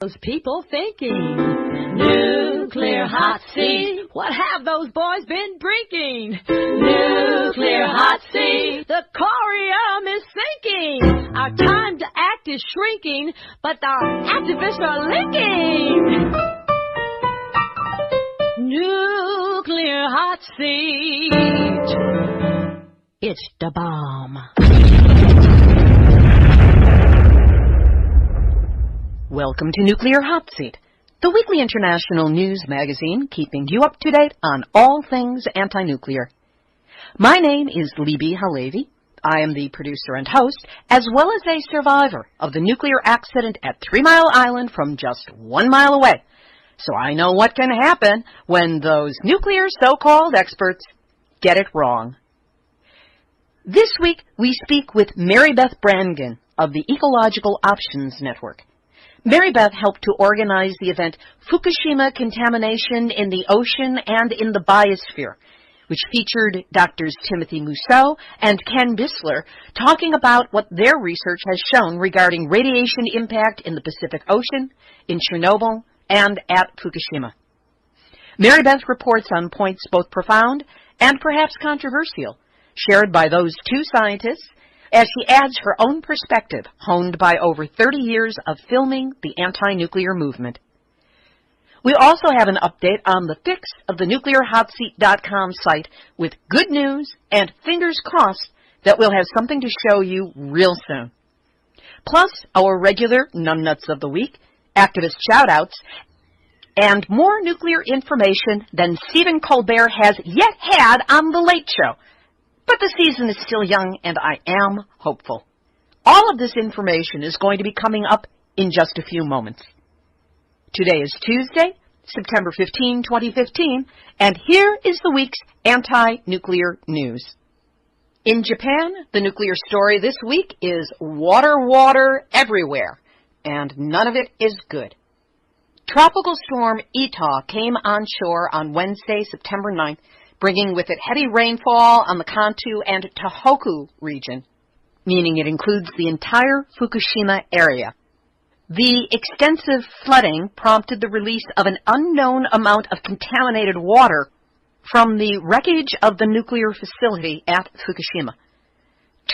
Those people thinking, nuclear hot seat, what have those boys been drinking? Nuclear hot seat, the corium is sinking. Our time to act is shrinking, but our activists are linking. Nuclear hot seat, it's the bomb. Welcome to Nuclear Hot Seat, the weekly international news magazine keeping you up to date on all things anti-nuclear. My name is Libbe, HaLevy. I am the producer and host, as well as a survivor of the nuclear accident at 3 Mile Island from just 1 mile away. So I know what can happen when those nuclear so-called experts get it wrong. This week, we speak with Beth Brangan of the Ecological Options Network. Beth helped to organize the event Fukushima Contamination in the Ocean and in the Biosphere, which featured Drs. Timothy Mousseau and Ken Buessler talking about what their research has shown regarding radiation impact in the Pacific Ocean, in Chernobyl, and at Fukushima. Beth reports on points both profound and perhaps controversial, shared by those two scientists, as she adds her own perspective, honed by over 30 years of filming the anti-nuclear movement. We also have an update on the fix of the nuclearhotseat.com site with good news and fingers crossed that we'll have something to show you real soon. Plus, our regular numbnuts of the week, activist shout-outs, and more nuclear information than Stephen Colbert has yet had on The Late Show. But the season is still young, and I am hopeful. All of this information is going to be coming up in just a few moments. Today is Tuesday, September 15, 2015, and here is the week's anti-nuclear news. In Japan, the nuclear story this week is water everywhere, and none of it is good. Tropical storm Eta came onshore on Wednesday, September 9th, bringing with it heavy rainfall on the Kanto and Tohoku region, meaning it includes the entire Fukushima area. The extensive flooding prompted the release of an unknown amount of contaminated water from the wreckage of the nuclear facility at Fukushima.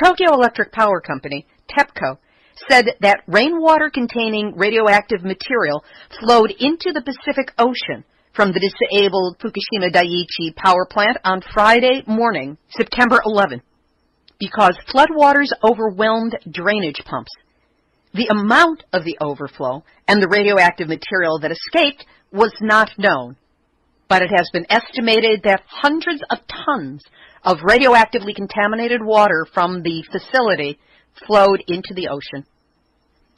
Tokyo Electric Power Company, TEPCO, said that rainwater containing radioactive material flowed into the Pacific Ocean from the disabled Fukushima Daiichi power plant on Friday morning, September 11, because floodwaters overwhelmed drainage pumps. The amount of the overflow and the radioactive material that escaped was not known, but it has been estimated that hundreds of tons of radioactively contaminated water from the facility flowed into the ocean.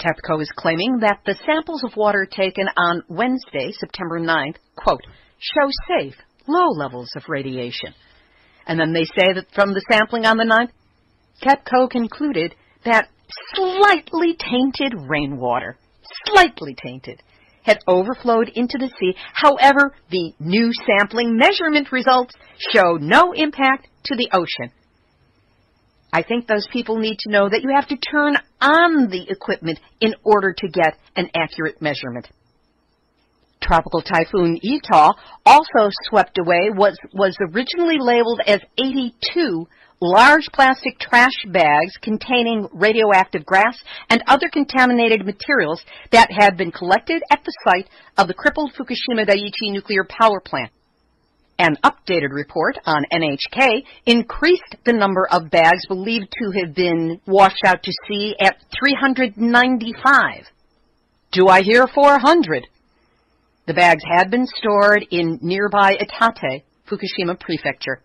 TEPCO is claiming that the samples of water taken on Wednesday, September 9th, quote, show safe, low levels of radiation. And then they say that from the sampling on the 9th, TEPCO concluded that slightly tainted rainwater, had overflowed into the sea. However, the new sampling measurement results show no impact to the ocean. I think those people need to know that you have to turn on the equipment in order to get an accurate measurement. Tropical Typhoon Eta also swept away was originally labeled as 82 large plastic trash bags containing radioactive grass and other contaminated materials that had been collected at the site of the crippled Fukushima Daiichi nuclear power plant. An updated report on NHK increased the number of bags believed to have been washed out to sea at 395. Do I hear 400? The bags had been stored in nearby Itate, Fukushima Prefecture.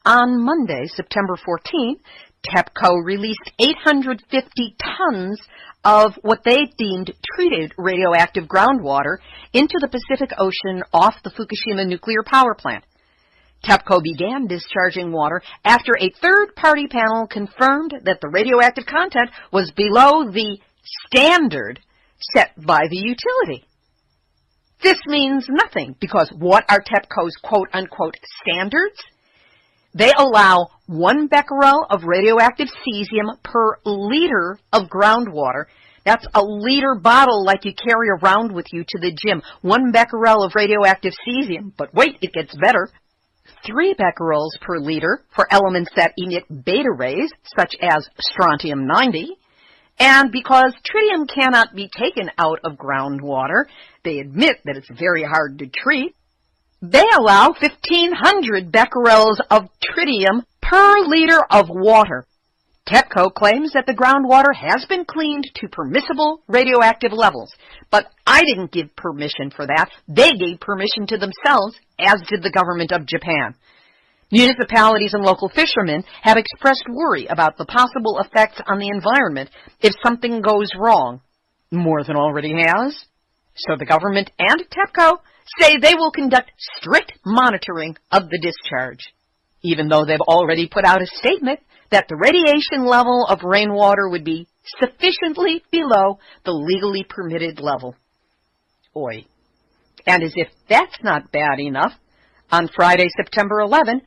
On Monday, September 14, TEPCO released 850 tons of what they deemed treated radioactive groundwater into the Pacific Ocean off the Fukushima nuclear power plant. TEPCO began discharging water after a third-party panel confirmed that the radioactive content was below the standard set by the utility. This means nothing, because what are TEPCO's quote-unquote standards? They allow 1 becquerel of radioactive cesium per liter of groundwater, That's a liter bottle like you carry around with you to the gym. 1 becquerel of radioactive cesium. But wait, it gets better. 3 becquerels per liter for elements that emit beta rays, such as strontium-90. And because tritium cannot be taken out of groundwater, they admit that it's very hard to treat, they allow 1,500 becquerels of tritium per liter of water. TEPCO claims that the groundwater has been cleaned to permissible radioactive levels, but I didn't give permission for that. They gave permission to themselves, as did the government of Japan. Municipalities and local fishermen have expressed worry about the possible effects on the environment if something goes wrong, more than already has. So the government and TEPCO say they will conduct strict monitoring of the discharge, even though they've already put out a statement that the radiation level of rainwater would be sufficiently below the legally permitted level. Oy. And as if that's not bad enough, on Friday, September 11,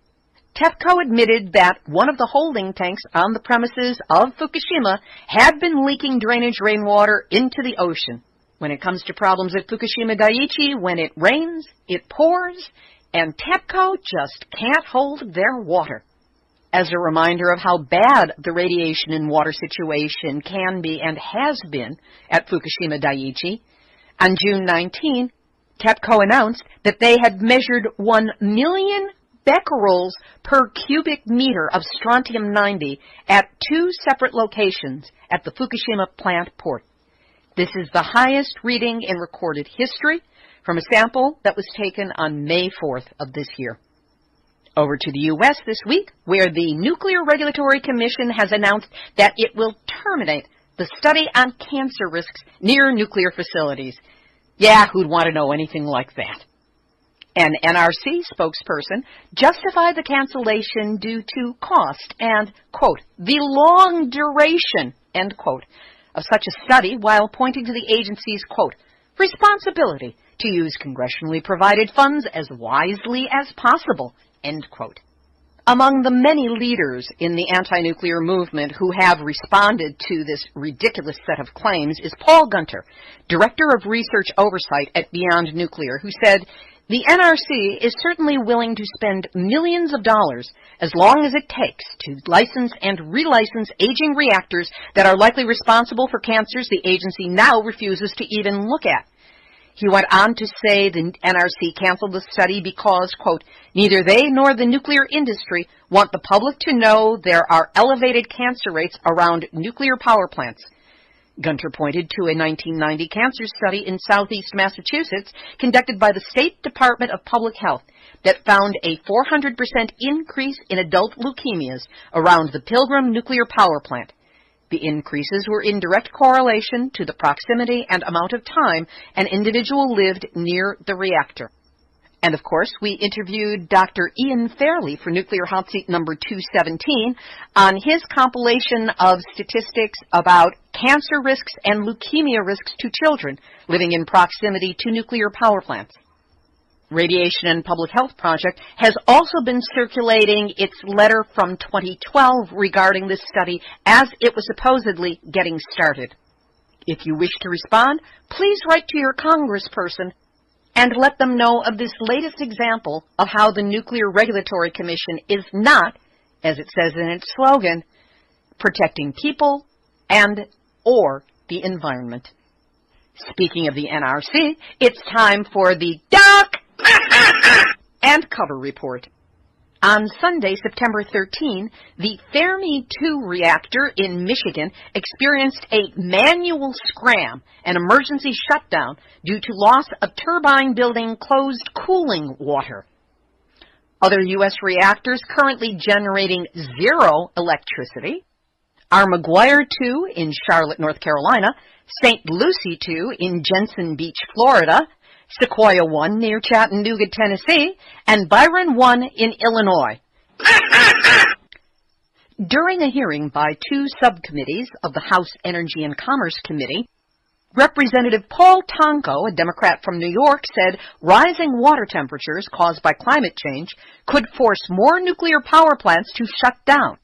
TEPCO admitted that one of the holding tanks on the premises of Fukushima had been leaking drainage rainwater into the ocean. When it comes to problems at Fukushima Daiichi, when it rains, it pours, and TEPCO just can't hold their water. As a reminder of how bad the radiation and water situation can be and has been at Fukushima Daiichi, on June 19, TEPCO announced that they had measured 1 million becquerels per cubic meter of strontium-90 at 2 separate locations at the Fukushima plant port. This is the highest reading in recorded history from a sample that was taken on May 4th of this year. Over to the U.S. this week, where the Nuclear Regulatory Commission has announced that it will terminate the study on cancer risks near nuclear facilities. Yeah, who'd want to know anything like that? An NRC spokesperson justified the cancellation due to cost and, quote, the long duration, end quote, of such a study, while pointing to the agency's, quote, responsibility to use congressionally provided funds as wisely as possible, end quote. Among the many leaders in the anti-nuclear movement who have responded to this ridiculous set of claims is Paul Gunter, Director of Research Oversight at Beyond Nuclear, who said, the NRC is certainly willing to spend millions of dollars as long as it takes to license and relicense aging reactors that are likely responsible for cancers the agency now refuses to even look at. He went on to say the NRC canceled the study because, quote, neither they nor the nuclear industry want the public to know there are elevated cancer rates around nuclear power plants. Gunter pointed to a 1990 cancer study in southeast Massachusetts conducted by the State Department of Public Health that found a 400% increase in adult leukemias around the Pilgrim nuclear power plant. The increases were in direct correlation to the proximity and amount of time an individual lived near the reactor. And, of course, we interviewed Dr. Ian Fairley for Nuclear Hot Seat number 217 on his compilation of statistics about cancer risks and leukemia risks to children living in proximity to nuclear power plants. Radiation and Public Health Project has also been circulating its letter from 2012 regarding this study as it was supposedly getting started. If you wish to respond, please write to your congressperson and let them know of this latest example of how the Nuclear Regulatory Commission is not, as it says in its slogan, protecting people and or the environment. Speaking of the NRC, it's time for the Doc and Cover Report. On Sunday, September 13, the Fermi 2 reactor in Michigan experienced a manual scram, an emergency shutdown, due to loss of turbine building closed cooling water. Other U.S. reactors currently generating zero electricity are McGuire 2 in Charlotte, North Carolina, St. Lucie 2 in Jensen Beach, Florida, Sequoia 1 near Chattanooga, Tennessee, and Byron 1 in Illinois. During a hearing by 2 subcommittees of the House Energy and Commerce Committee, Representative Paul Tonko, a Democrat from New York, said rising water temperatures caused by climate change could force more nuclear power plants to shut down.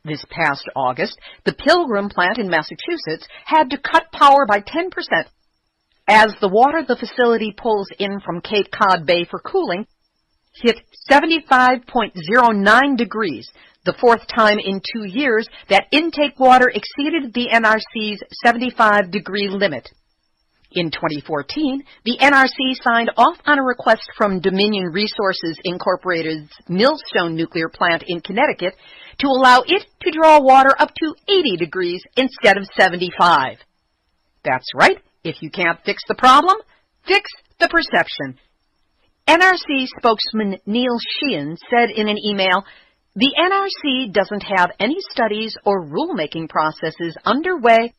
This past August, the Pilgrim plant in Massachusetts had to cut power by 10% as the water the facility pulls in from Cape Cod Bay for cooling hit 75.09 degrees, the fourth time in 2 years that intake water exceeded the NRC's 75-degree limit. In 2014, the NRC signed off on a request from Dominion Resources Incorporated's Millstone nuclear plant in Connecticut to allow it to draw water up to 80 degrees instead of 75. That's right. If you can't fix the problem, fix the perception. NRC spokesman Neil Sheehan said in an email, "The NRC doesn't have any studies or rulemaking processes underway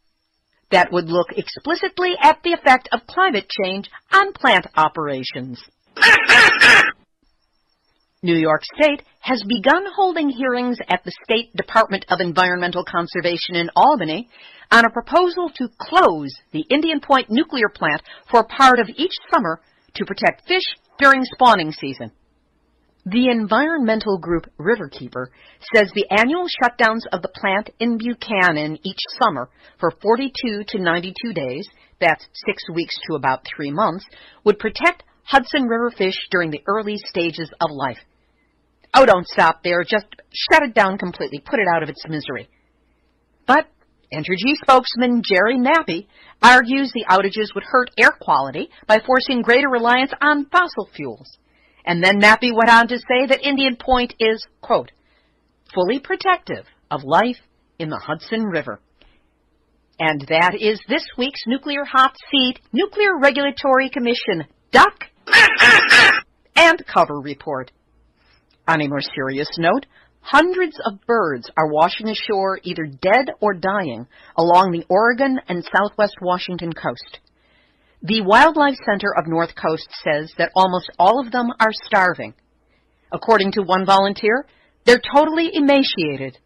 that would look explicitly at the effect of climate change on plant operations." New York State has begun holding hearings at the State Department of Environmental Conservation in Albany on a proposal to close the Indian Point nuclear plant for part of each summer to protect fish during spawning season. The environmental group Riverkeeper says the annual shutdowns of the plant in Buchanan each summer for 42 to 92 days, that's 6 weeks to about 3 months, would protect Hudson River fish during the early stages of life. Oh, don't stop there. Just shut it down completely. Put it out of its misery. But Entergy spokesman Jerry Nappy argues the outages would hurt air quality by forcing greater reliance on fossil fuels. And then Nappy went on to say that Indian Point is, quote, fully protective of life in the Hudson River. And that is this week's Nuclear Hot Seat Nuclear Regulatory Commission duck and cover report. On a more serious note, hundreds of birds are washing ashore either dead or dying along the Oregon and southwest Washington coast. The Wildlife Center of North Coast says that almost all of them are starving. According to one volunteer, they're totally emaciated.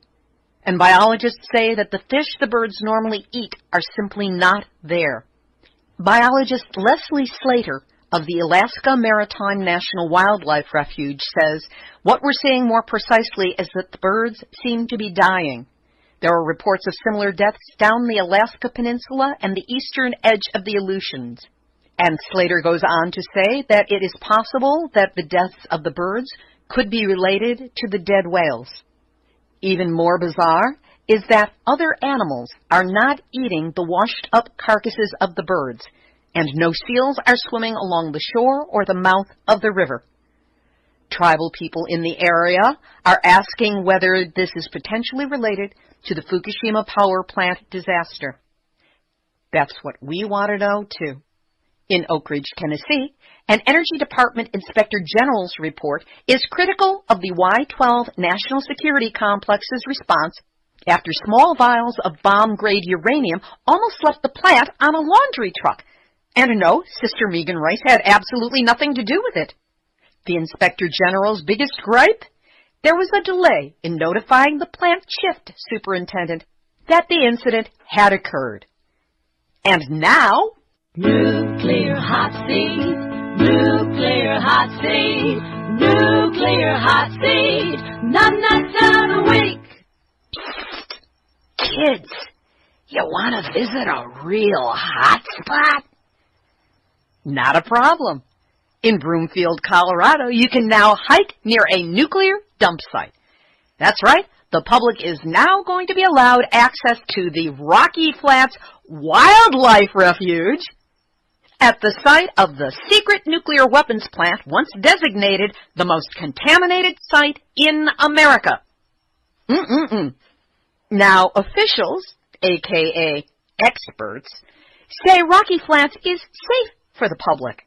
And biologists say that the fish the birds normally eat are simply not there. Biologist Leslie Slater of the Alaska Maritime National Wildlife Refuge says what we're seeing more precisely is that the birds seem to be dying. There are reports of similar deaths down the Alaska Peninsula and the eastern edge of the Aleutians. And Slater goes on to say that it is possible that the deaths of the birds could be related to the dead whales. Even more bizarre is that other animals are not eating the washed-up carcasses of the birds, and no seals are swimming along the shore or the mouth of the river. Tribal people in the area are asking whether this is potentially related to the Fukushima power plant disaster. That's what we want to know, too. In Oak Ridge, Tennessee, an Energy Department Inspector General's report is critical of the Y-12 National Security Complex's response after small vials of bomb-grade uranium almost left the plant on a laundry truck. And no, Sister Megan Rice had absolutely nothing to do with it. The Inspector General's biggest gripe? There was a delay in notifying the plant shift superintendent that the incident had occurred. And now, Nuclear Hot Seat, Nuclear Hot Seat, Nuclear Hot Seat, nuts of the week. Kids, you want to visit a real hot spot? Not a problem. In Broomfield, Colorado, you can now hike near a nuclear dump site. That's right, the public is now going to be allowed access to the Rocky Flats Wildlife Refuge at the site of the secret nuclear weapons plant once designated the most contaminated site in America. Now, officials, a.k.a. experts, say Rocky Flats is safe for the public.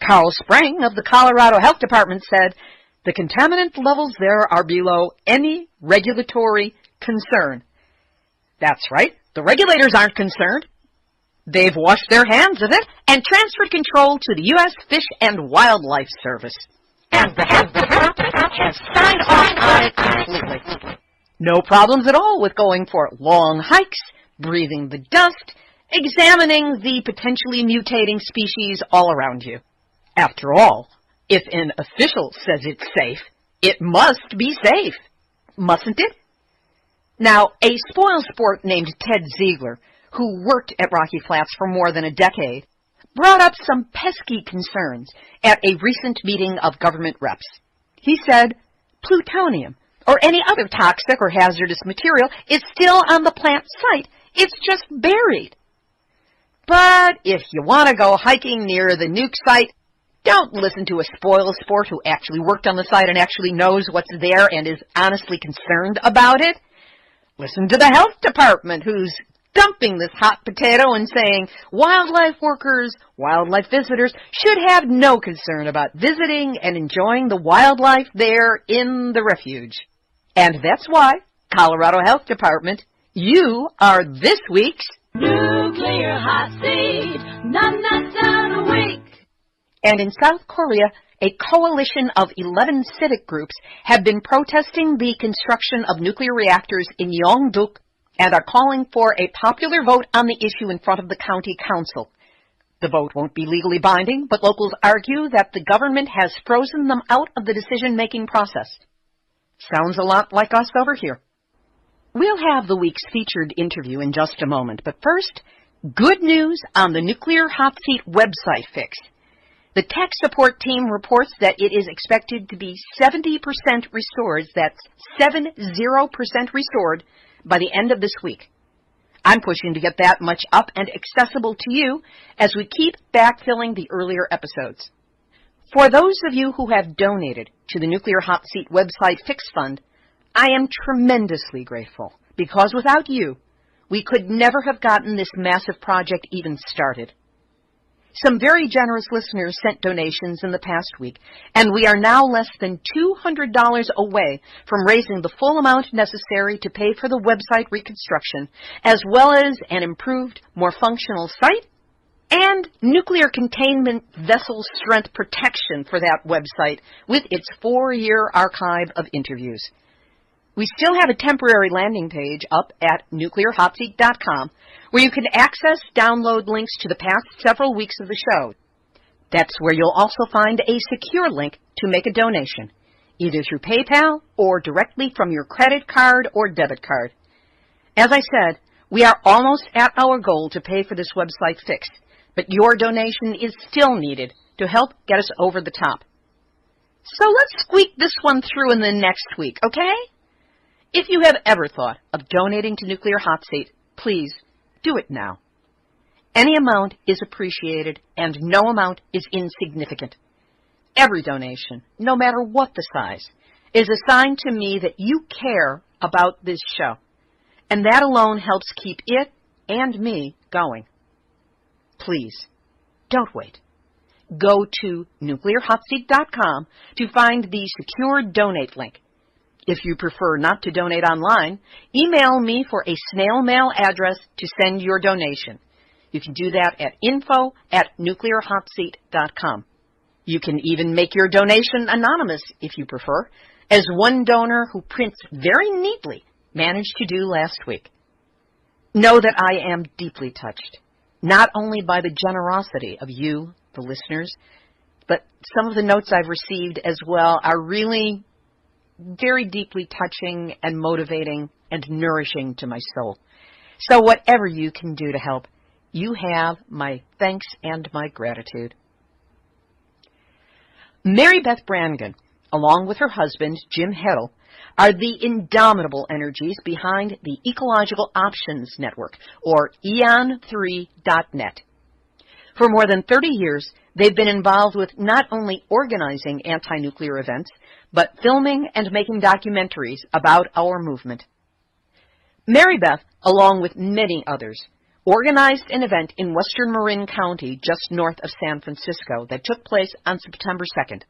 Carl Sprang of the Colorado Health Department said, the contaminant levels there are below any regulatory concern. That's right, the regulators aren't concerned. They've washed their hands of it and transferred control to the U.S. Fish and Wildlife Service. And the Health Department has signed off on it completely. No problems at all with going for long hikes, breathing the dust, examining the potentially mutating species all around you. After all, if an official says it's safe, it must be safe, mustn't it? Now, a spoilsport named Ted Ziegler, who worked at Rocky Flats for more than a decade, brought up some pesky concerns at a recent meeting of government reps. He said, plutonium, or any other toxic or hazardous material, is still on the plant site. It's just buried. But if you want to go hiking near the nuke site, don't listen to a spoilsport who actually worked on the site and actually knows what's there and is honestly concerned about it. Listen to the health department, who's dumping this hot potato and saying wildlife workers, wildlife visitors should have no concern about visiting and enjoying the wildlife there in the refuge. And that's why, Colorado Health Department, you are this week's Nuclear Hot Seat, none done a week. And in South Korea, a coalition of 11 civic groups have been protesting the construction of nuclear reactors in Yongduk and are calling for a popular vote on the issue in front of the county council. The vote won't be legally binding, but locals argue that the government has frozen them out of the decision-making process. Sounds a lot like us over here. We'll have the week's featured interview in just a moment, but first, good news on the Nuclear Hot Seat website fix. The tech support team reports that it is expected to be 70% restored, that's 70% restored, by the end of this week. I'm pushing to get that much up and accessible to you as we keep backfilling the earlier episodes. For those of you who have donated to the Nuclear Hot Seat website fix fund, I am tremendously grateful, because without you, we could never have gotten this massive project even started. Some very generous listeners sent donations in the past week, and we are now less than $200 away from raising the full amount necessary to pay for the website reconstruction, as well as an improved, more functional site and nuclear containment vessel strength protection for that website with its 4-year archive of interviews. We still have a temporary landing page up at nuclearhotseat.com where you can access download links to the past several weeks of the show. That's where you'll also find a secure link to make a donation, either through PayPal or directly from your credit card or debit card. As I said, we are almost at our goal to pay for this website fix, but your donation is still needed to help get us over the top. So let's squeak this one through in the next week, okay? If you have ever thought of donating to Nuclear Hot Seat, please do it now. Any amount is appreciated, and no amount is insignificant. Every donation, no matter what the size, is a sign to me that you care about this show, and that alone helps keep it and me going. Please, don't wait. Go to nuclearhotseat.com to find the secure donate link. If you prefer not to donate online, email me for a snail mail address to send your donation. You can do that at info@nuclearhotseat.com. You can even make your donation anonymous if you prefer, as one donor who prints very neatly managed to do last week. Know that I am deeply touched, not only by the generosity of you, the listeners, but some of the notes I've received as well are really very deeply touching and motivating and nourishing to my soul. So whatever you can do to help, you have my thanks and my gratitude. Mary Beth Brangan, along with her husband, Jim Heddle, are the indomitable energies behind the Ecological Options Network, or EON3.net. For more than 30 years, they've been involved with not only organizing anti-nuclear events, but filming and making documentaries about our movement. Mary Beth, along with many others, organized an event in western Marin County, just north of San Francisco, that took place on September 2nd.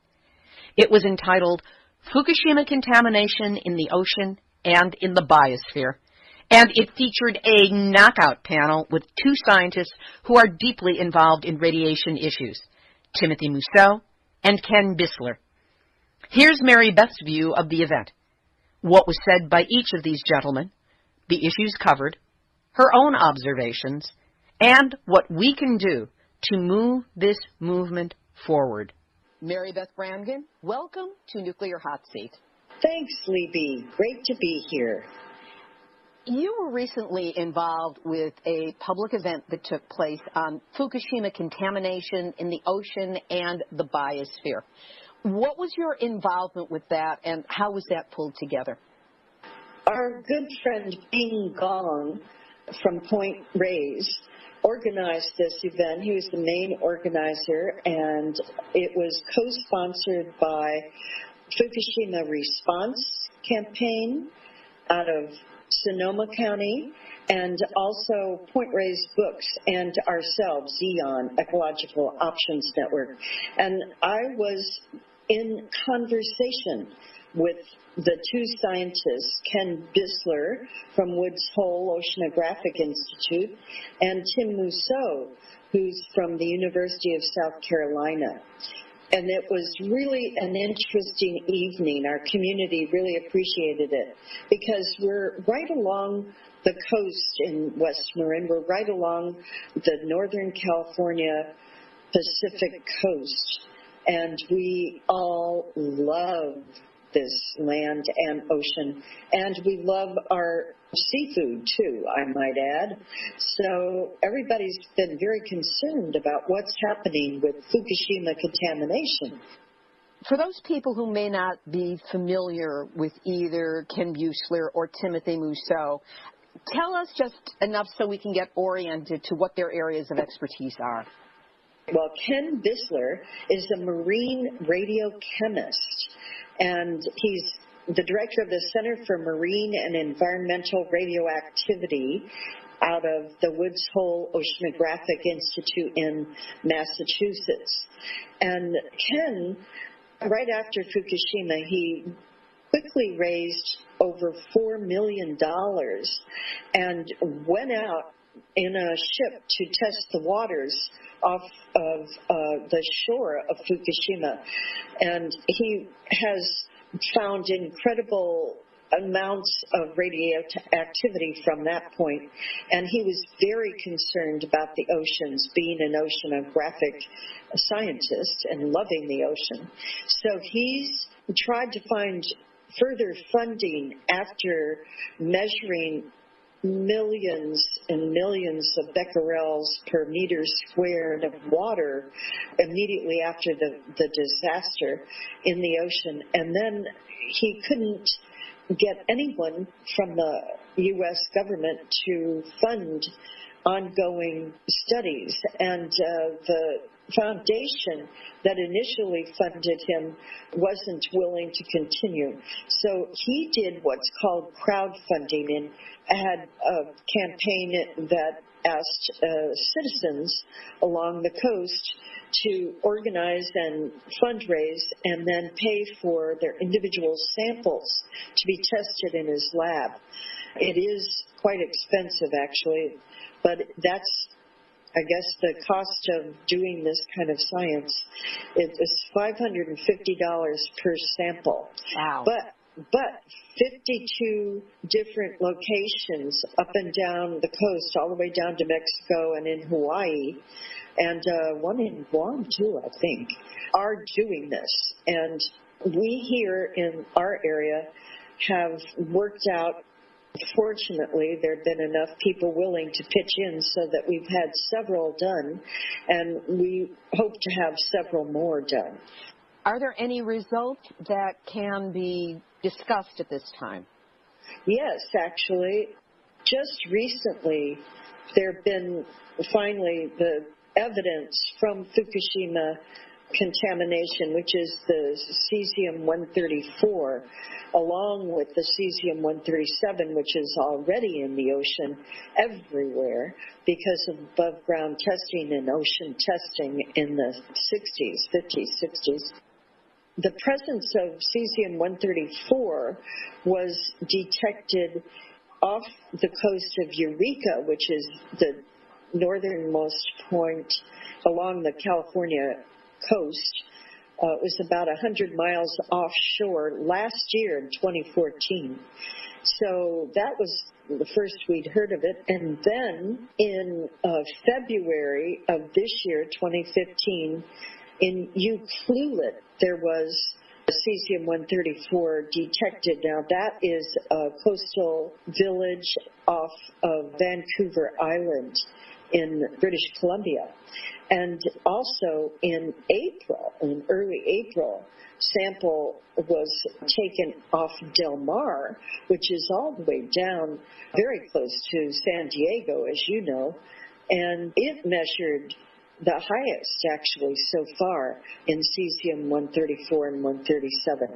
It was entitled Fukushima Contamination in the Ocean and in the Biosphere, and it featured a knockout panel with 2 scientists who are deeply involved in radiation issues, Timothy Mousseau and Ken Buessler. Here's Mary Beth's view of the event, what was said by each of these gentlemen, the issues covered, her own observations, and what we can do to move this movement forward. Mary Beth Brangan, welcome to Nuclear Hot Seat. Thanks, Libbe. Great to be here. You were recently involved with a public event that took place on Fukushima contamination in the ocean and the Biosphere. What was your involvement with that, and how was that pulled together? Our good friend Bing Gong from Point Reyes organized this event. He was the main organizer, and it was co-sponsored by Fukushima Response Campaign out of Sonoma County, and also Point Reyes Books and ourselves, EON, Ecological Options Network. And I was in conversation with the two scientists, Ken Buessler from Woods Hole Oceanographic Institute, and Tim Mousseau, who's from the University of South Carolina. And it was really an interesting evening. Our community really appreciated it because we're right along the coast in West Marin. We're right along the Northern California Pacific coast. And we all love this land and ocean. And we love our seafood, too, I might add. So everybody's been very concerned about what's happening with Fukushima contamination. For those people who may not be familiar with either Ken Buessler or Timothy Mousseau, tell us just enough so we can get oriented to what their areas of expertise are. Well, Ken Buessler is a marine radiochemist, and he's the director of the Center for Marine and Environmental Radioactivity out of the Woods Hole Oceanographic Institute in Massachusetts. And Ken, right after Fukushima, he quickly raised over $4 million and went out in a ship to test the waters off of the shore of Fukushima. And he has found incredible amounts of radioactivity from that point, and he was very concerned about the oceans, being an oceanographic scientist and loving the ocean. So he's tried to find further funding after measuring millions and millions of becquerels per meter squared of water immediately after the disaster in the ocean. And then he couldn't get anyone from the U.S. government to fund ongoing studies. And the foundation that initially funded him wasn't willing to continue. So he did what's called crowdfunding and had a campaign that asked citizens along the coast to organize and fundraise and then pay for their individual samples to be tested in his lab. It is quite expensive, actually, but that's, I guess, the cost of doing this kind of science. It is $550 per sample. Wow. But 52 different locations up and down the coast, all the way down to Mexico and in Hawaii, and one in Guam too, I think, are doing this. And we here in our area have worked out. Fortunately, there have been enough people willing to pitch in so that we've had several done, and we hope to have several more done. Are there any results that can be discussed at this time? Yes, actually. Just recently, there have been finally the evidence from Fukushima contamination, which is the cesium-134, along with the cesium-137, which is already in the ocean everywhere because of above-ground testing and ocean testing in the 50s, 60s. The presence of cesium-134 was detected off the coast of Eureka, which is the northernmost point along the California coast. It was about 100 miles offshore last year in 2014. So that was the first we'd heard of it. And then in February of this year, 2015, in Ucluelet, there was cesium-134 detected. Now, that is a coastal village off of Vancouver Island in British Columbia. And also in early April, sample was taken off Del Mar, which is all the way down very close to San Diego, as you know, and it measured the highest, actually, so far in cesium-134 and 137.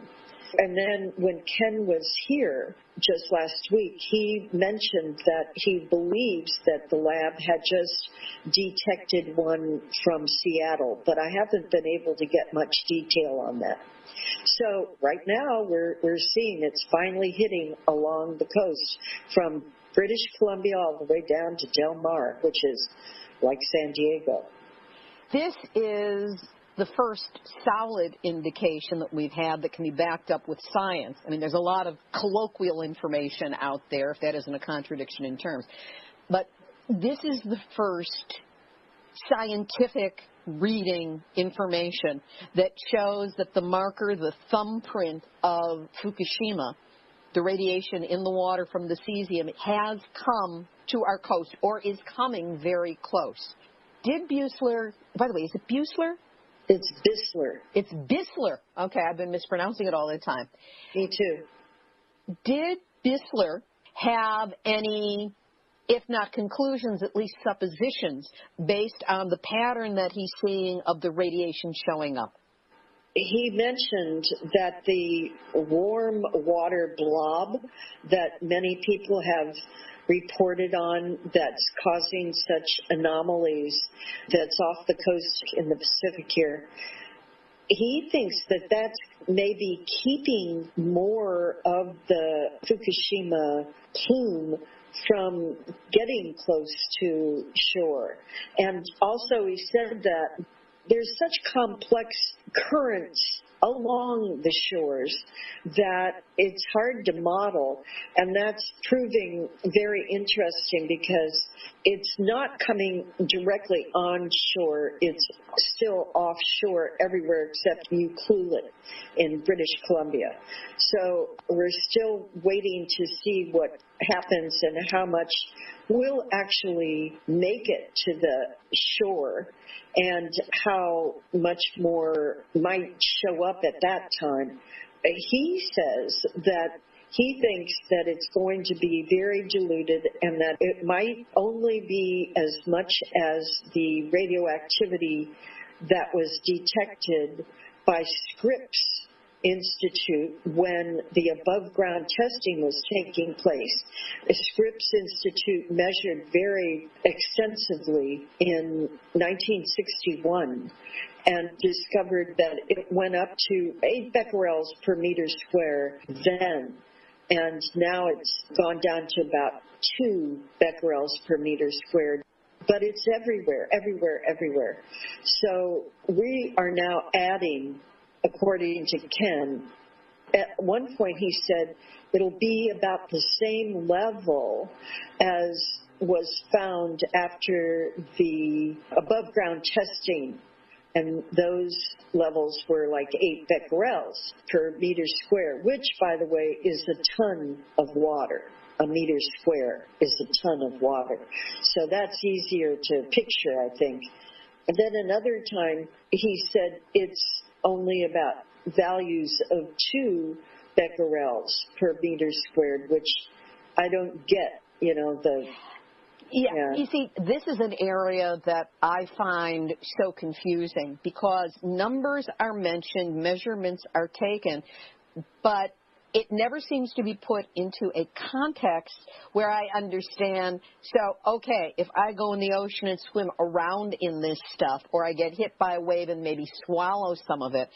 And then when Ken was here just last week, he mentioned that he believes that the lab had just detected one from Seattle, but I haven't been able to get much detail on that. So right now we're seeing it's finally hitting along the coast from British Columbia all the way down to Del Mar, which is like San Diego. This is the first solid indication that we've had that can be backed up with science. I mean, there's a lot of colloquial information out there, if that isn't a contradiction in terms. But this is the first scientific reading information that shows that the marker, the thumbprint of Fukushima, the radiation in the water from the cesium, has come to our coast or is coming very close. Did Buessler, by the way, is it Buessler? It's Buessler. It's Buessler. Okay, I've been mispronouncing it all the time. Me too. Did Buessler have any, if not conclusions, at least suppositions, based on the pattern that he's seeing of the radiation showing up? He mentioned that the warm water blob that many people have reported on that's causing such anomalies that's off the coast in the Pacific here, he thinks that that's maybe keeping more of the Fukushima plume from getting close to shore. And also he said that there's such complex currents along the shores that it's hard to model, and that's proving very interesting because it's not coming directly on shore. It's still offshore everywhere except Ucluelet in British Columbia. So we're still waiting to see what happens and how much will actually make it to the shore and how much more might show up at that time. He says that he thinks that it's going to be very diluted and that it might only be as much as the radioactivity that was detected by Scripps Institute when the above-ground testing was taking place. The Scripps Institute measured very extensively in 1961 and discovered that it went up to 8 becquerels per meter square then, and now it's gone down to about 2 becquerels per meter squared. But it's everywhere, everywhere, everywhere. So we are now adding, according to Ken, at one point he said it'll be about the same level as was found after the above-ground testing, and those levels were like 8 becquerels per meter square, which, by the way, is a ton of water. A meter square is a ton of water. So that's easier to picture, I think. And then another time he said it's only about values of 2 becquerels per meter squared, which I don't get, Yeah, you see, this is an area that I find so confusing because numbers are mentioned, measurements are taken, but it never seems to be put into a context where I understand, so, okay, if I go in the ocean and swim around in this stuff, or I get hit by a wave and maybe swallow some of it,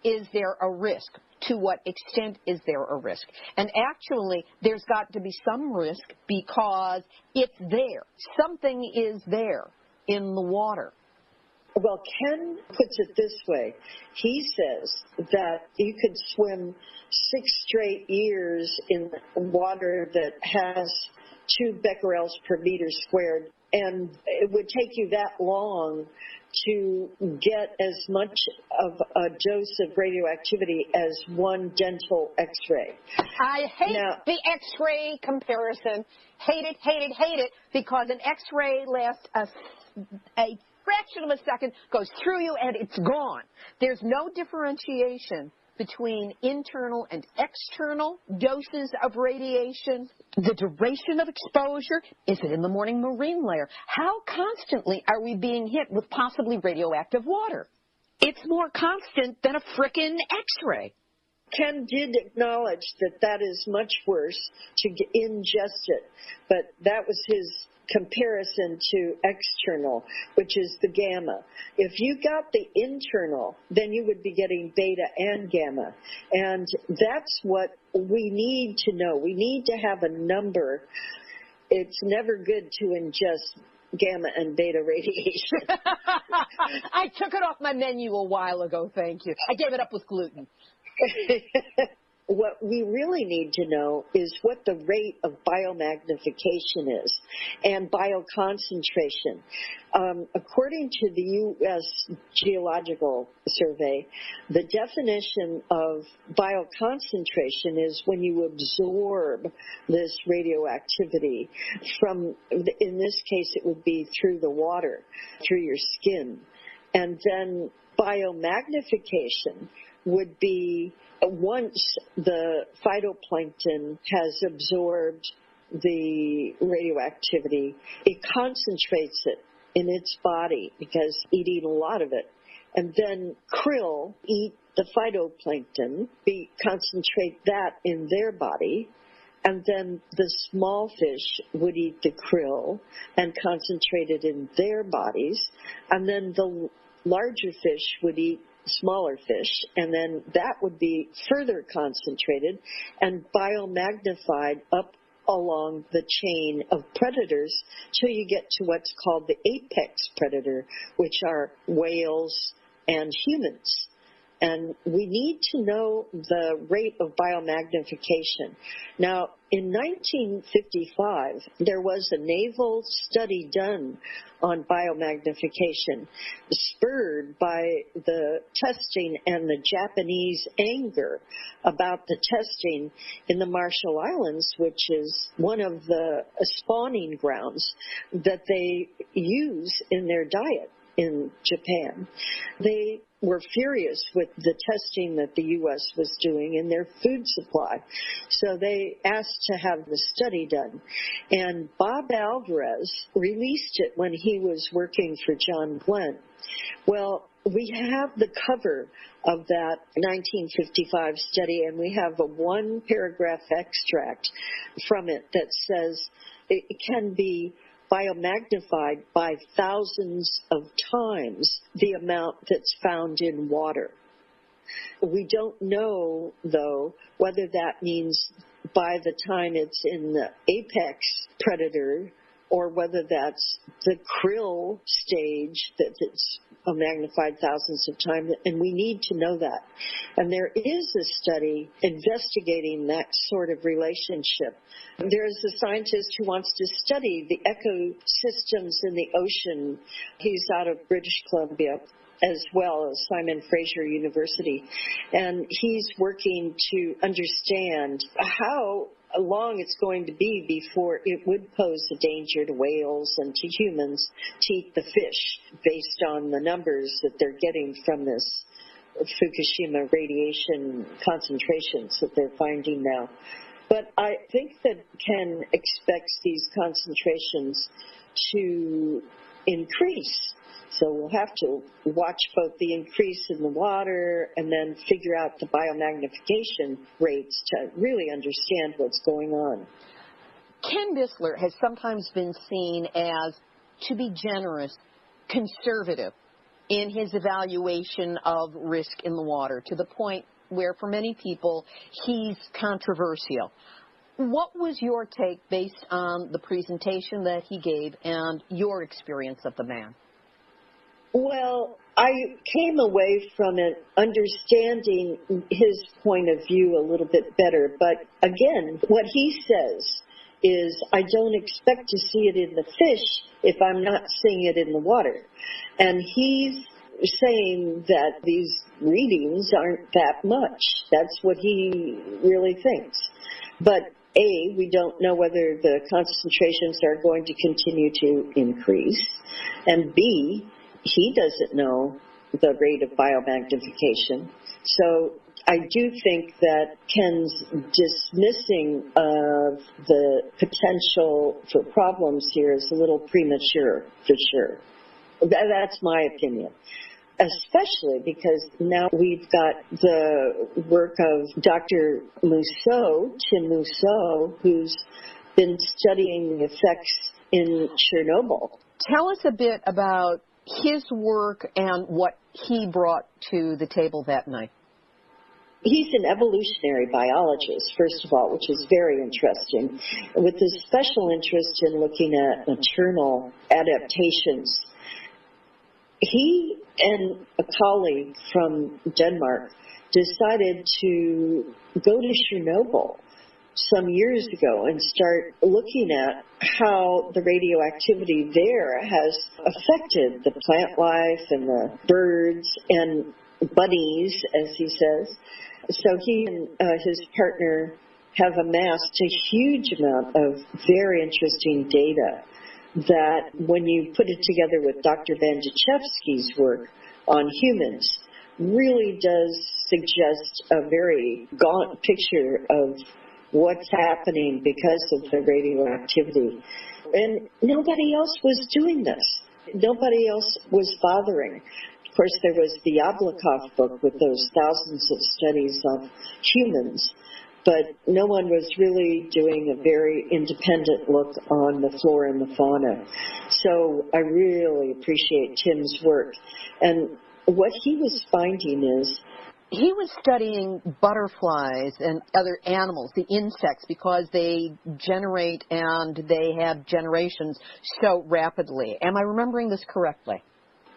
is there a risk? To what extent is there a risk? And actually, there's got to be some risk because it's there. Something is there in the water. Well, Ken puts it this way. He says that you could swim 6 straight years in water that has 2 becquerels per meter squared, and it would take you that long to get as much of a dose of radioactivity as one dental X-ray. I hate the X-ray comparison. Hate it, because an X-ray lasts a fraction of a second, goes through you, and it's gone. There's no differentiation between internal and external doses of radiation. The duration of exposure, is it in the morning marine layer? How constantly are we being hit with possibly radioactive water? It's more constant than a frickin' X-ray. Ken did acknowledge that is much worse to ingest it, but that was his comparison to external, which is the gamma. If you got the internal, then you would be getting beta and gamma. And that's what we need to know. We need to have a number. It's never good to ingest gamma and beta radiation. I took it off my menu a while ago, thank you. I gave it up with gluten. What we really need to know is what the rate of biomagnification is and bioconcentration. According to the U.S. Geological Survey, the definition of bioconcentration is when you absorb this radioactivity from, in this case, it would be through the water, through your skin. And then biomagnification would be once the phytoplankton has absorbed the radioactivity, it concentrates it in its body because eating a lot of it. And then krill eat the phytoplankton, concentrate that in their body. And then the small fish would eat the krill and concentrate it in their bodies. And then the larger fish would eat smaller fish, and then that would be further concentrated and biomagnified up along the chain of predators till you get to what's called the apex predator, which are whales and humans. And we need to know the rate of biomagnification. Now, in 1955, there was a naval study done on biomagnification, spurred by the testing and the Japanese anger about the testing in the Marshall Islands, which is one of the spawning grounds that they use in their diet in Japan. They were furious with the testing that the U.S. was doing in their food supply. So they asked to have the study done. And Bob Alvarez released it when he was working for John Glenn. Well, we have the cover of that 1955 study, and we have a one-paragraph extract from it that says it can be biomagnified by thousands of times the amount that's found in water. We don't know, though, whether that means by the time it's in the apex predator or whether that's the krill stage that it's magnified thousands of times, and we need to know that. And there is a study investigating that sort of relationship. There is a scientist who wants to study the ecosystems in the ocean. He's out of British Columbia, as well as Simon Fraser University. And he's working to understand how long it's going to be before it would pose a danger to whales and to humans to eat the fish based on the numbers that they're getting from this Fukushima radiation concentrations that they're finding now. But I think that Ken expects these concentrations to increase. So we'll have to watch both the increase in the water and then figure out the biomagnification rates to really understand what's going on. Ken Buessler has sometimes been seen as, to be generous, conservative in his evaluation of risk in the water, to the point where for many people he's controversial. What was your take based on the presentation that he gave and your experience of the man? Well, I came away from it understanding his point of view a little bit better. But again, what he says is I don't expect to see it in the fish if I'm not seeing it in the water. And he's saying that these readings aren't that much. That's what he really thinks. But A, we don't know whether the concentrations are going to continue to increase. And B, he doesn't know the rate of biomagnification. So I do think that Ken's dismissing of the potential for problems here is a little premature, for sure. That's my opinion. Especially because now we've got the work of Dr. Mousseau, Tim Mousseau, who's been studying the effects in Chernobyl. Tell us a bit about his work and what he brought to the table that night. He's an evolutionary biologist, first of all, which is very interesting, with a special interest in looking at maternal adaptations. He and a colleague from Denmark decided to go to Chernobyl some years ago and start looking at how the radioactivity there has affected the plant life and the birds and bunnies, as he says. So he and his partner have amassed a huge amount of very interesting data that when you put it together with Dr. Bandichevsky's work on humans, really does suggest a very gaunt picture of what's happening because of the radioactivity. And nobody else was doing this. Nobody else was bothering. Of course, there was the Yablokov book with those thousands of studies of humans, but no one was really doing a very independent look on the flora and the fauna. So I really appreciate Tim's work. And what he was finding is he was studying butterflies and other animals, the insects, because they generate and they have generations so rapidly. Am I remembering this correctly?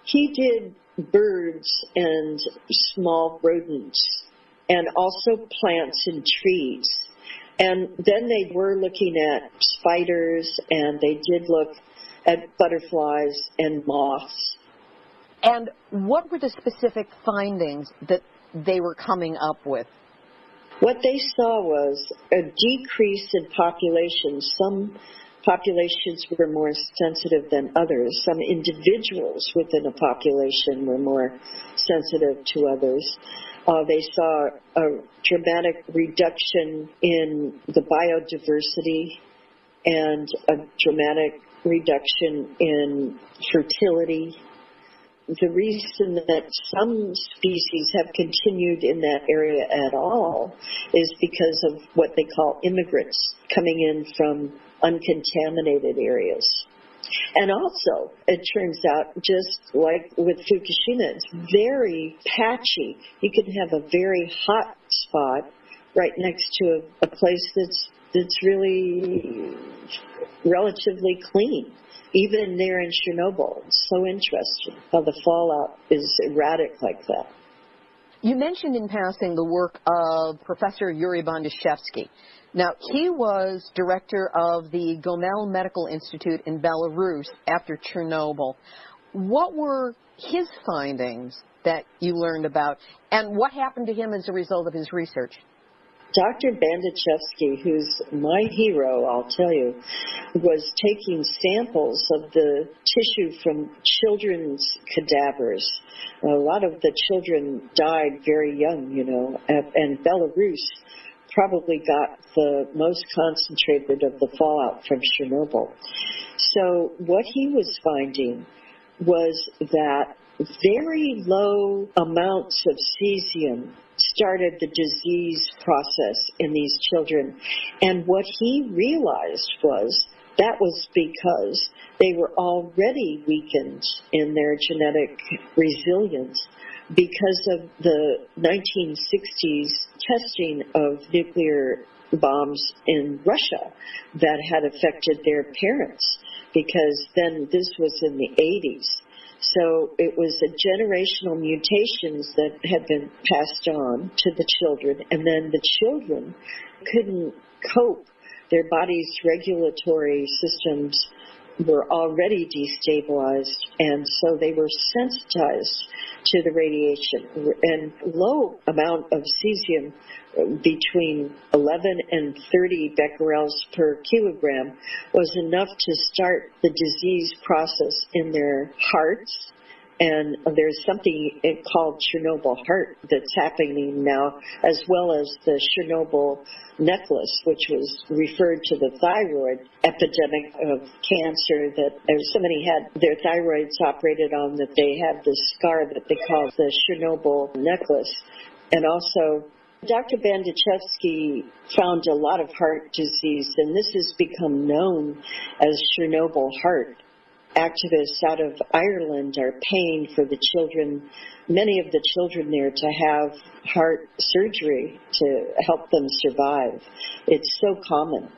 He did birds and small rodents, and also plants and trees. And then they were looking at spiders, and they did look at butterflies and moths. And what were the specific findings that they were coming up with? What they saw was a decrease in populations. Some populations were more sensitive than others. Some individuals within a population were more sensitive to others. They saw a dramatic reduction in the biodiversity and a dramatic reduction in fertility. The reason that some species have continued in that area at all is because of what they call immigrants coming in from uncontaminated areas. And also, it turns out, just like with Fukushima, it's very patchy. You can have a very hot spot right next to a place that's really relatively clean. Even there in Chernobyl. It's so interesting how the fallout is erratic like that. You mentioned in passing the work of Professor Yuri Bandichevsky. Now, he was director of the Gomel Medical Institute in Belarus after Chernobyl. What were his findings that you learned about, and what happened to him as a result of his research? Dr. Bandichevsky, who's my hero, I'll tell you, was taking samples of the tissue from children's cadavers. A lot of the children died very young, and Belarus probably got the most concentrated of the fallout from Chernobyl. So what he was finding was that very low amounts of cesium started the disease process in these children. And what he realized was that was because they were already weakened in their genetic resilience because of the 1960s testing of nuclear bombs in Russia that had affected their parents, because then this was in the 80s. So it was a generational mutations that had been passed on to the children, and then the children couldn't cope Their body's regulatory systems were already destabilized, and so they were sensitized to the radiation. And low amount of cesium, between 11 and 30 becquerels per kilogram, was enough to start the disease process in their hearts. And there's something called Chernobyl heart that's happening now, as well as the Chernobyl necklace, which was referred to the thyroid epidemic of cancer, that somebody had their thyroids operated on, that they had this scar that they call the Chernobyl necklace. And also, Dr. Bandichevsky found a lot of heart disease, and this has become known as Chernobyl heart. Activists out of Ireland are paying for the children, many of the children there, to have heart surgery to help them survive. It's so common.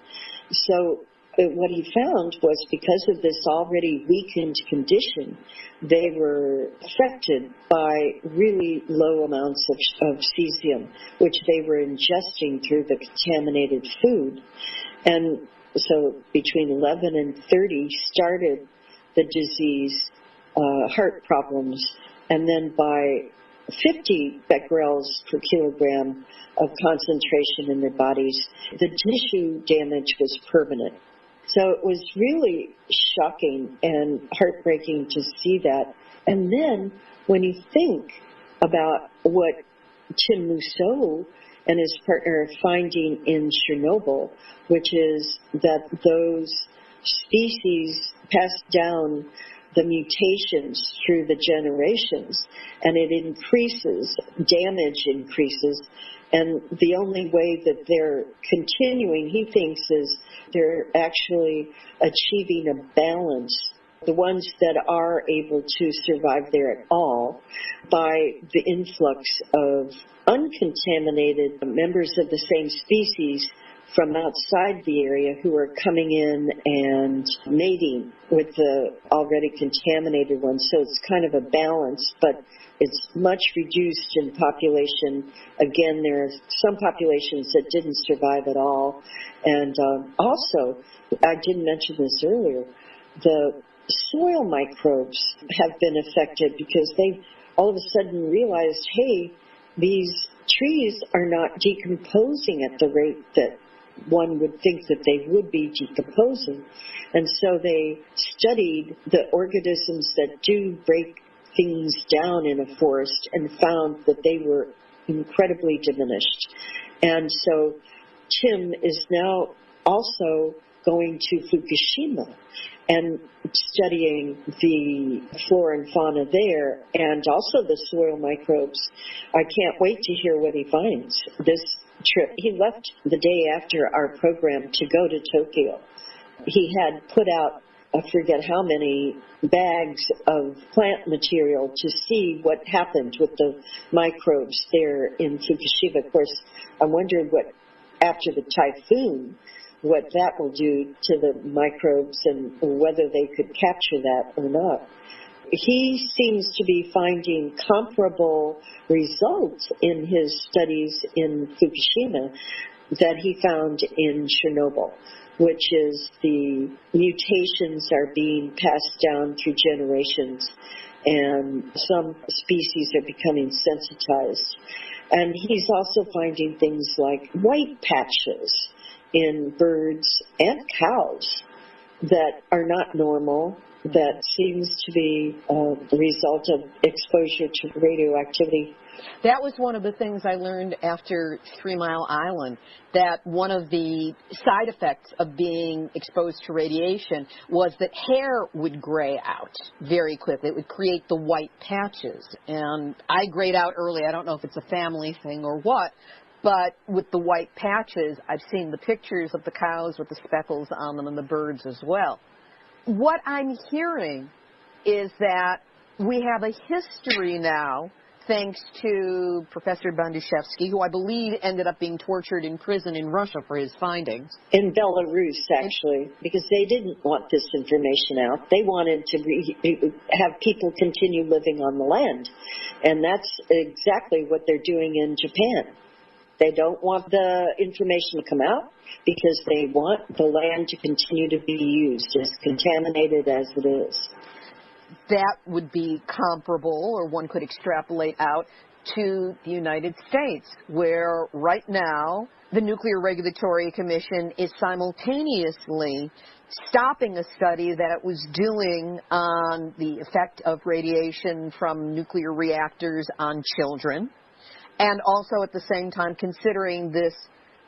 So what he found was, because of this already weakened condition, they were affected by really low amounts of cesium, which they were ingesting through the contaminated food. And so between 11 and 30 started the disease, heart problems, and then by 50 becquerels per kilogram of concentration in their bodies, the tissue damage was permanent. So it was really shocking and heartbreaking to see that. And then when you think about what Tim Mousseau and his partner are finding in Chernobyl, which is that those species passed down the mutations through the generations, and it increases, damage increases, and the only way that they're continuing, he thinks, is they're actually achieving a balance, the ones that are able to survive there at all, by the influx of uncontaminated members of the same species from outside the area who are coming in and mating with the already contaminated ones. So it's kind of a balance, but it's much reduced in population. Again, there are some populations that didn't survive at all. And also, I didn't mention this earlier, the soil microbes have been affected because they all of a sudden realized, hey, these trees are not decomposing at the rate that one would think that they would be decomposing. And so they studied the organisms that do break things down in a forest and found that they were incredibly diminished. And so Tim is now also going to Fukushima and studying the flora and fauna there, and also the soil microbes. I can't wait to hear what he finds. This trip, he left the day after our program to go to Tokyo. He had put out, I forget how many bags of plant material to see what happened with the microbes there in Fukushima. Of course, I wondered what, after the typhoon, what that will do to the microbes and whether they could capture that or not. He seems to be finding comparable results in his studies in Fukushima that he found in Chernobyl, which is the mutations are being passed down through generations, and some species are becoming sensitized. And he's also finding things like white patches in birds and cows that are not normal, that seems to be a result of exposure to radioactivity. That was one of the things I learned after 3 Mile Island, that one of the side effects of being exposed to radiation was that hair would gray out very quickly. It would create the white patches. And I grayed out early. I don't know if it's a family thing or what, but with the white patches, I've seen the pictures of the cows with the speckles on them and the birds as well. What I'm hearing is that we have a history now, thanks to Professor Bandichevsky, who I believe ended up being tortured in prison in Russia for his findings. In Belarus, actually, because they didn't want this information out. They wanted to have people continue living on the land. And that's exactly what they're doing in Japan. They don't want the information to come out because they want the land to continue to be used as contaminated as it is. That would be comparable, or one could extrapolate out, to the United States, where right now the Nuclear Regulatory Commission is simultaneously stopping a study that it was doing on the effect of radiation from nuclear reactors on children, and also at the same time considering this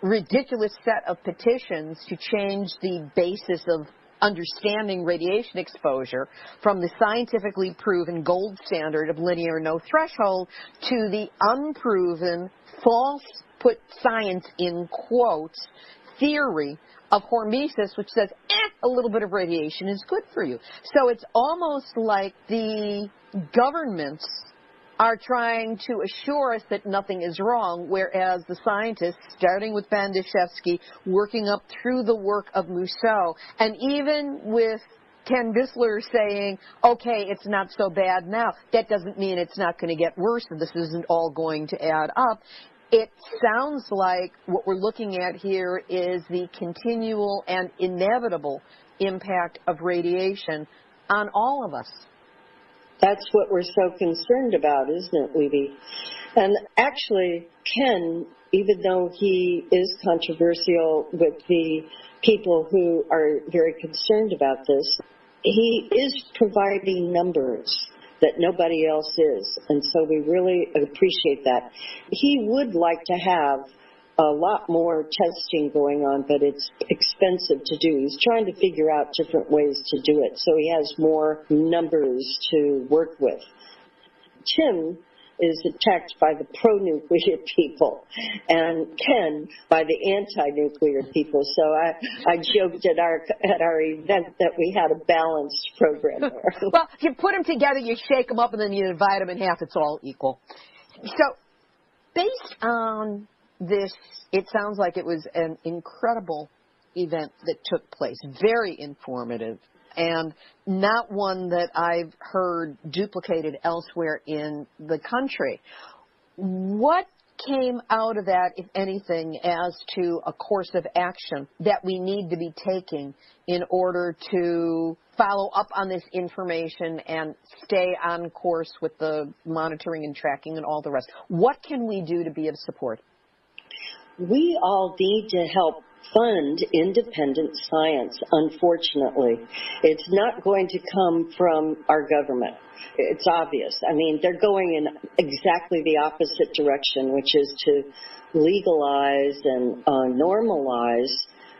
ridiculous set of petitions to change the basis of understanding radiation exposure from the scientifically proven gold standard of linear no threshold to the unproven, false, put science in quotes, theory of hormesis, which says, a little bit of radiation is good for you. So it's almost like the governments are trying to assure us that nothing is wrong, whereas the scientists, starting with Bandashevsky, working up through the work of Mousseau, and even with Ken Buessler saying, okay, it's not so bad now, that doesn't mean it's not going to get worse, and this isn't all going to add up. It sounds like what we're looking at here is the continual and inevitable impact of radiation on all of us. That's what we're so concerned about, isn't it, Libbe? And actually, Ken, even though he is controversial with the people who are very concerned about this, he is providing numbers that nobody else is. And so we really appreciate that. He would like to have a lot more testing going on, but it's expensive to do. He's trying to figure out different ways to do it, so he has more numbers to work with. Tim is attacked by the pro-nuclear people, and Ken by the anti-nuclear people. So I joked at our event that we had a balanced program there. Well, if you put them together, you shake them up, and then you divide them in half. It's all equal. So based on this, it sounds like it was an incredible event that took place, very informative, and not one that I've heard duplicated elsewhere in the country. What came out of that, if anything, as to a course of action that we need to be taking in order to follow up on this information and stay on course with the monitoring and tracking and all the rest? What can we do to be of support? We all need to help fund independent science, unfortunately. It's not going to come from our government. It's obvious. I mean, they're going in exactly the opposite direction, which is to legalize and normalize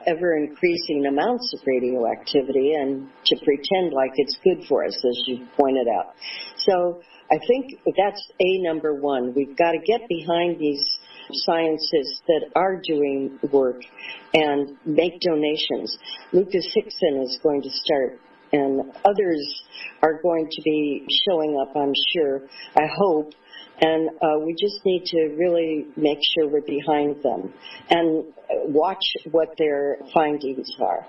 ever-increasing amounts of radioactivity and to pretend like it's good for us, as you pointed out. So I think that's number one. We've got to get behind these scientists that are doing work and make donations. Lucas Hickson is going to start, and others are going to be showing up, I'm sure, I hope. And we just need to really make sure we're behind them and watch what their findings are.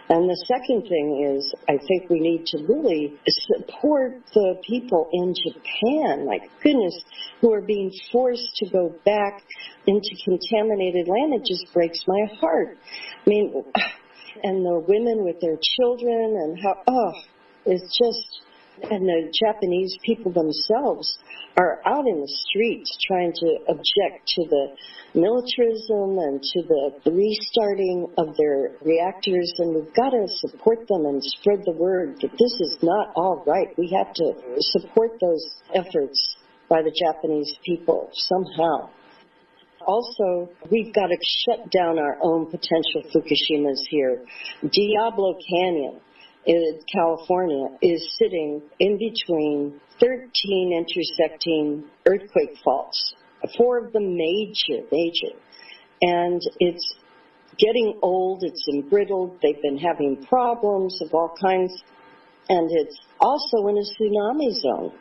And the second thing is, I think we need to really support the people in Japan, my goodness, who are being forced to go back into contaminated land. It just breaks my heart. I mean, and the women with their children and how, it's just, and the Japanese people themselves are out in the streets trying to object to the militarism and to the restarting of their reactors, and we've got to support them and spread the word that this is not all right. We have to support those efforts by the Japanese people somehow. Also, we've got to shut down our own potential Fukushimas here. Diablo Canyon in California is sitting in between 13 intersecting earthquake faults, 4 of them major, and it's getting old, it's embrittled, they've been having problems of all kinds, and it's also in a tsunami zone,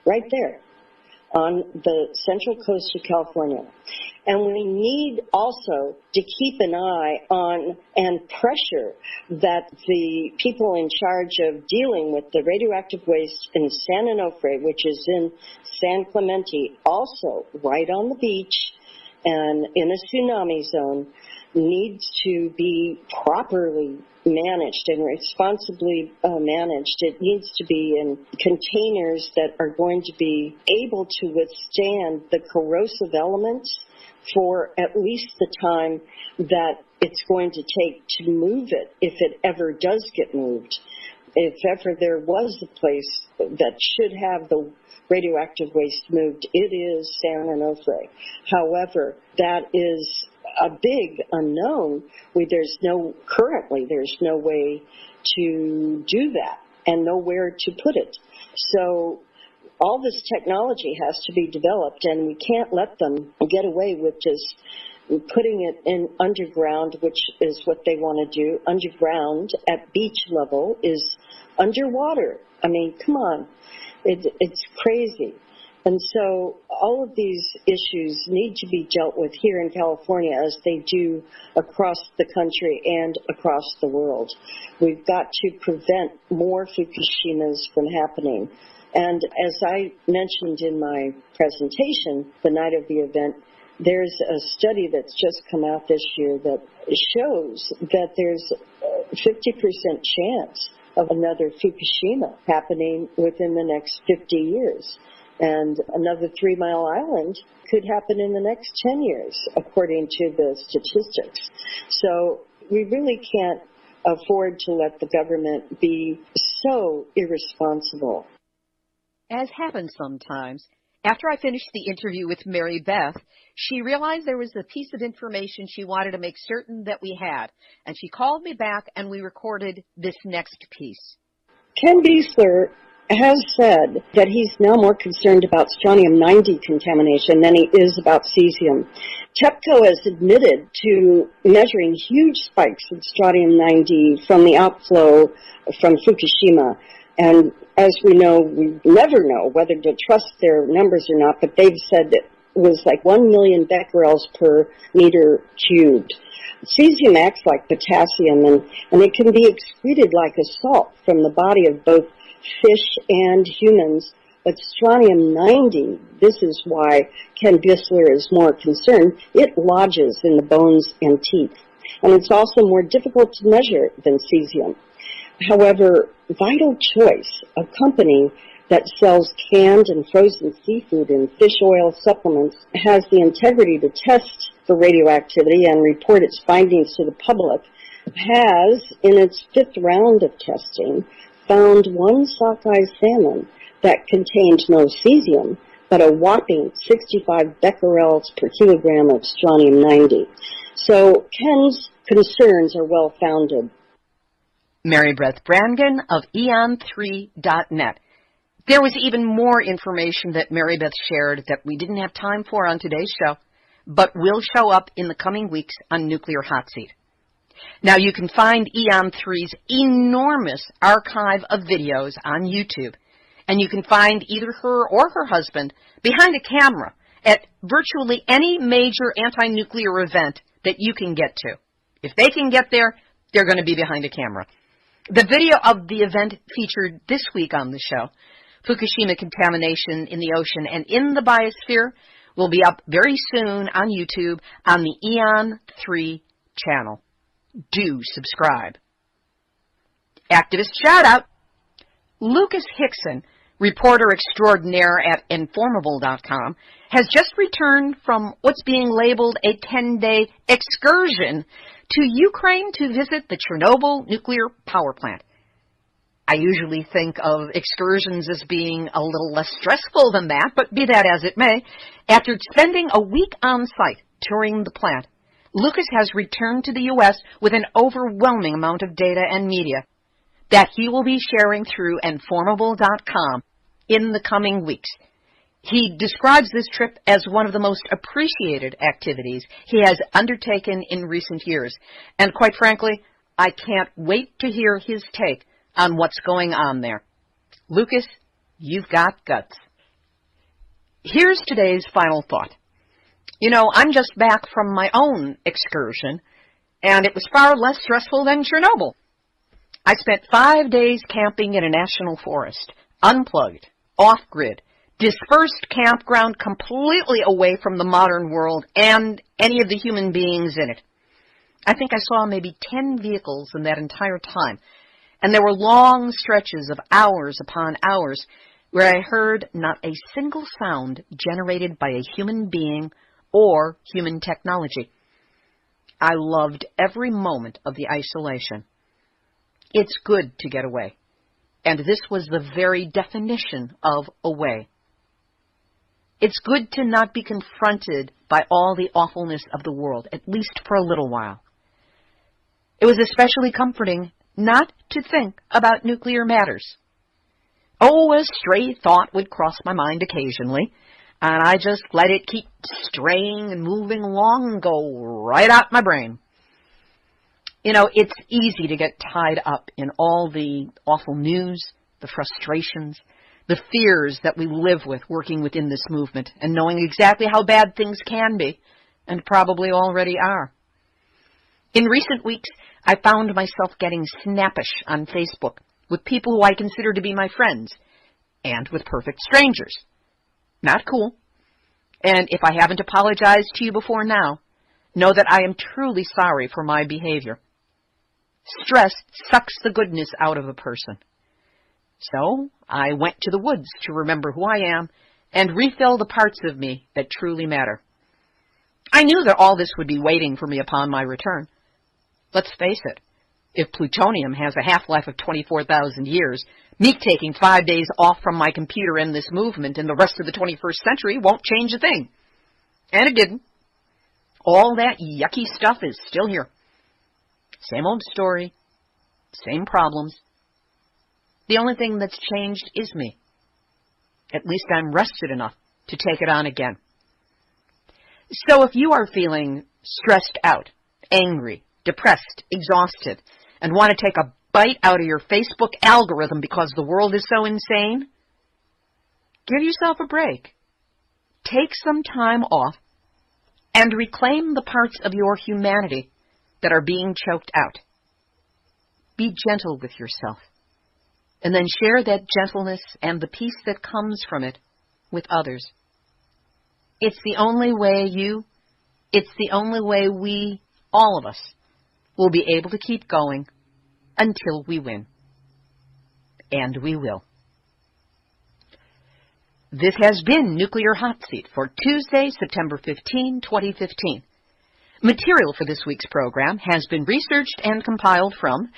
right there on the central coast of California. And we need also to keep an eye on and pressure that the people in charge of dealing with the radioactive waste in San Onofre, which is in San Clemente, also right on the beach, and in a tsunami zone needs to be properly managed and responsibly managed. It needs to be in containers that are going to be able to withstand the corrosive elements for at least the time that it's going to take to move it, if it ever does get moved. If ever there was a place that should have the radioactive waste moved, it is San Onofre. However, that is a big unknown. Currently there's no way to do that and nowhere to put it. So all this technology has to be developed, and we can't let them get away with just putting it in underground, which is what they want to do. Underground at beach level is underwater. I mean, come on. It's crazy. And so all of these issues need to be dealt with here in California as they do across the country and across the world. We've got to prevent more Fukushimas from happening. And as I mentioned in my presentation the night of the event, there's a study that's just come out this year that shows that there's a 50% chance of another Fukushima happening within the next 50 years. And another 3 Mile Island could happen in the next 10 years, according to the statistics. So we really can't afford to let the government be so irresponsible. As happens sometimes, after I finished the interview with Mary Beth, she realized there was a piece of information she wanted to make certain that we had, and she called me back and we recorded this next piece. Ken Buessler has said that he's now more concerned about strontium-90 contamination than he is about cesium. TEPCO has admitted to measuring huge spikes of strontium-90 from the outflow from Fukushima. And as we know, we never know whether to trust their numbers or not, but they've said it was like 1 million becquerels per meter cubed. Cesium acts like potassium, and it can be excreted like a salt from the body of both fish and humans. But strontium-90, this is why Ken Buessler is more concerned, it lodges in the bones and teeth. And it's also more difficult to measure than cesium. However, Vital Choice, a company that sells canned and frozen seafood and fish oil supplements, has the integrity to test for radioactivity and report its findings to the public, has, in its 5th round of testing, found one sockeye salmon that contained no cesium, but a whopping 65 becquerels per kilogram of strontium-90. So Ken's concerns are well-founded. Mary Beth Brangan of EON3.net. There was even more information that Mary Beth shared that we didn't have time for on today's show, but will show up in the coming weeks on Nuclear Hot Seat. Now, you can find EON3's enormous archive of videos on YouTube, and you can find either her or her husband behind a camera at virtually any major anti-nuclear event that you can get to. If they can get there, they're going to be behind a camera. The video of the event featured this week on the show, Fukushima Contamination in the Ocean and in the Biosphere, will be up very soon on YouTube on the EON3 channel. Do subscribe. Activist shout-out. Lucas Hickson, reporter extraordinaire at Informable.com, has just returned from what's being labeled a 10-day excursion to Ukraine to visit the Chernobyl nuclear power plant. I usually think of excursions as being a little less stressful than that, but be that as it may, after spending a week on site touring the plant, Lucas has returned to the U.S. with an overwhelming amount of data and media that he will be sharing through Informable.com in the coming weeks. He describes this trip as one of the most appreciated activities he has undertaken in recent years. And quite frankly, I can't wait to hear his take on what's going on there. Lucas, you've got guts. Here's today's final thought. You know, I'm just back from my own excursion, and it was far less stressful than Chernobyl. I spent 5 days camping in a national forest, unplugged, off-grid, dispersed campground completely away from the modern world and any of the human beings in it. I think I saw maybe 10 vehicles in that entire time, and there were long stretches of hours upon hours where I heard not a single sound generated by a human being or human technology. I loved every moment of the isolation. It's good to get away, and this was the very definition of away. It's good to not be confronted by all the awfulness of the world, at least for a little while. It was especially comforting not to think about nuclear matters. Oh, a stray thought would cross my mind occasionally, and I just let it keep straying and moving along and go right out my brain. You know, it's easy to get tied up in all the awful news, the frustrations, the fears that we live with working within this movement and knowing exactly how bad things can be and probably already are. In recent weeks, I found myself getting snappish on Facebook with people who I consider to be my friends and with perfect strangers. Not cool. And if I haven't apologized to you before now, know that I am truly sorry for my behavior. Stress sucks the goodness out of a person. So I went to the woods to remember who I am and refill the parts of me that truly matter. I knew that all this would be waiting for me upon my return. Let's face it, if plutonium has a half-life of 24,000 years, me taking 5 days off from my computer and this movement in the rest of the 21st century won't change a thing. And it didn't. All that yucky stuff is still here. Same old story, same problems. The only thing that's changed is me. At least I'm rested enough to take it on again. So if you are feeling stressed out, angry, depressed, exhausted, and want to take a bite out of your Facebook algorithm because the world is so insane, give yourself a break. Take some time off and reclaim the parts of your humanity that are being choked out. Be gentle with yourself, and then share that gentleness and the peace that comes from it with others. It's the only way we, all of us, will be able to keep going until we win. And we will. This has been Nuclear Hot Seat for Tuesday, September 15, 2015. Material for this week's program has been researched and compiled from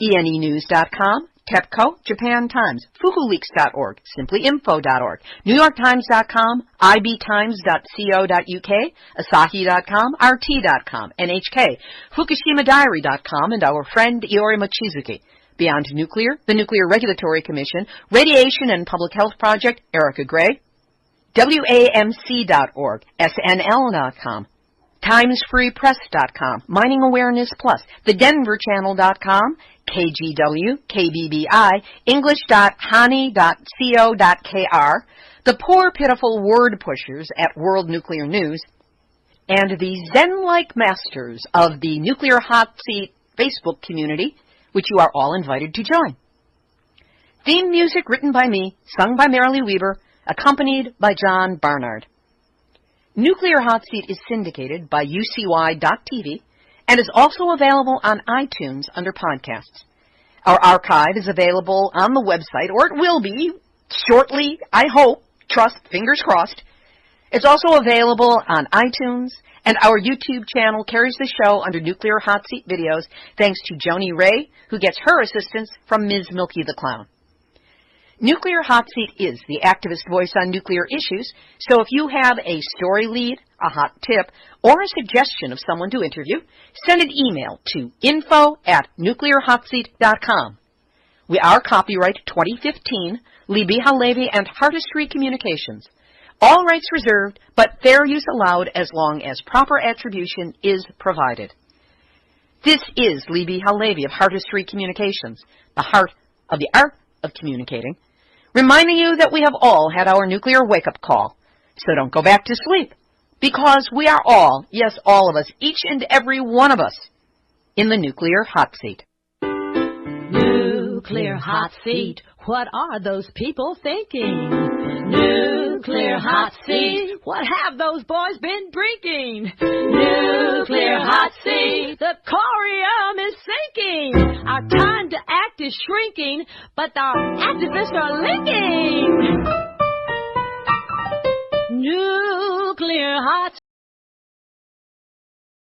ENEnews.com, TEPCO, Japan Times, FukuLeaks.org, SimplyInfo.org, NewYorkTimes.com, IBTimes.co.uk, Asahi.com, RT.com, NHK, FukushimaDiary.com, and our friend Iori Mochizuki. Beyond Nuclear, the Nuclear Regulatory Commission, Radiation and Public Health Project, Erica Gray, WAMC.org, SNL.com, TimesFreePress.com, Mining Awareness Plus, TheDenverChannel.com, KGW, KBBI, English.hani.co.kr, the Poor Pitiful Word Pushers at World Nuclear News, and the Zen-like masters of the Nuclear Hot Seat Facebook community, which you are all invited to join. Theme music written by me, sung by Marilee Weber, accompanied by John Barnard. Nuclear Hot Seat is syndicated by UCY.TV and is also available on iTunes under podcasts. Our archive is available on the website, or it will be shortly, I hope, trust, fingers crossed. It's also available on iTunes, and our YouTube channel carries the show under Nuclear Hot Seat videos, thanks to Joni Ray, who gets her assistance from Ms. Milky the Clown. Nuclear Hot Seat is the activist voice on nuclear issues, so if you have a story lead, a hot tip, or a suggestion of someone to interview, send an email to info@nuclearhotseat.com. We are copyright 2015, Libbe, HaLevy, and Artistry Communications. All rights reserved, but fair use allowed as long as proper attribution is provided. This is Libbe, HaLevy of Artistry Communications, the heart of the art of communicating, reminding you that we have all had our nuclear wake-up call. So don't go back to sleep, because we are all, yes, all of us, each and every one of us, in the nuclear hot seat. Nuclear Nuclear hot seat. What are those people thinking? Nuclear hot seat. What have those boys been drinking? Nuclear hot seat. The corium is sinking. Our time to act is shrinking, but our activists are linking. Nuclear hot